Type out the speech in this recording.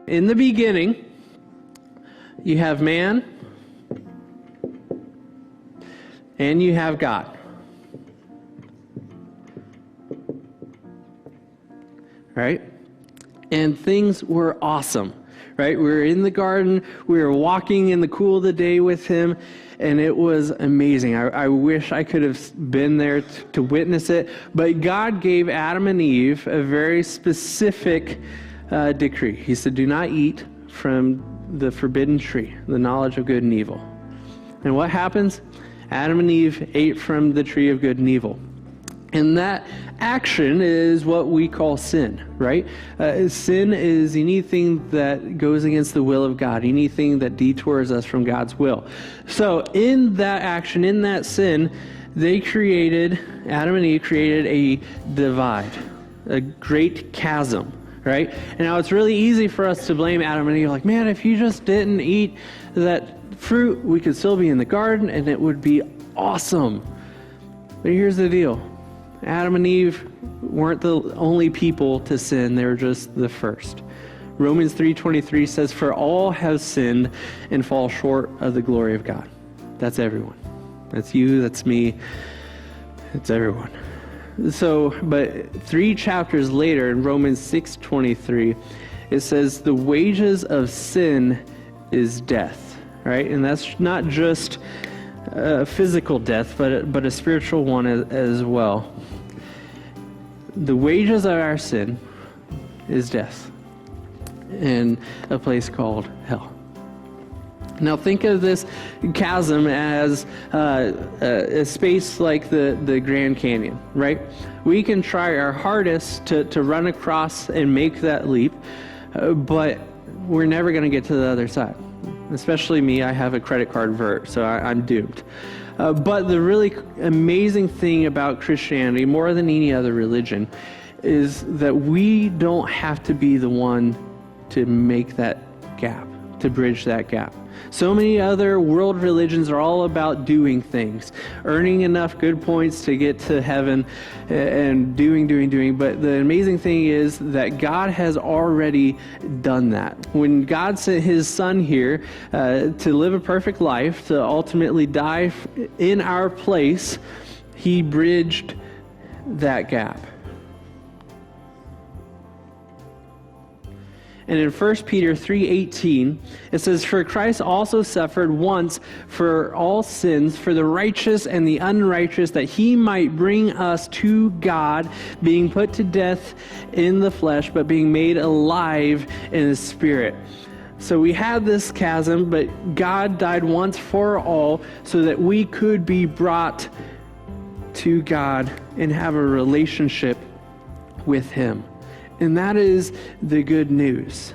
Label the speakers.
Speaker 1: In the beginning, you have man and you have God. Right? And things were awesome. Right? We were in the garden, we were walking in the cool of the day with him, and it was amazing. I wish I could have been there to witness it, but God gave Adam and Eve a very specific decree. He said, do not eat from the forbidden tree, the knowledge of good and evil. And what happens? Adam and Eve ate from the tree of good and evil. And that action is what we call sin, right? Sin is anything that goes against the will of God, anything that detours us from God's will. So in that action, in that sin, Adam and Eve created a divide, a great chasm, right? And now it's really easy for us to blame Adam and Eve, like, man, if you just didn't eat that fruit, we could still be in the garden and it would be awesome. But here's the deal. Adam and Eve weren't the only people to sin, they were just the first. Romans 3:23 says, for all have sinned and fall short of the glory of God. That's everyone. That's you, that's me, it's everyone. So, but 3 chapters later in Romans 6:23, it says, the wages of sin is death, right? And that's not just physical death, but a spiritual one as well. The wages of our sin is death in a place called hell. Now think of this chasm as a space like the Grand Canyon, right? We can try our hardest to run across and make that leap, but we're never going to get to the other side. Especially me, I have a credit card vert, so I'm doomed. But the really amazing thing about Christianity, more than any other religion, is that we don't have to be the one to make that gap, to bridge that gap. So many other world religions are all about doing things, earning enough good points to get to heaven and doing. But the amazing thing is that God has already done that. When God sent his son here to live a perfect life, to ultimately die in our place, he bridged that gap. And in 1 Peter 3:18, it says, for Christ also suffered once for all sins, for the righteous and the unrighteous, that he might bring us to God, being put to death in the flesh, but being made alive in the spirit. So we have this chasm, but God died once for all so that we could be brought to God and have a relationship with him. And that is the good news.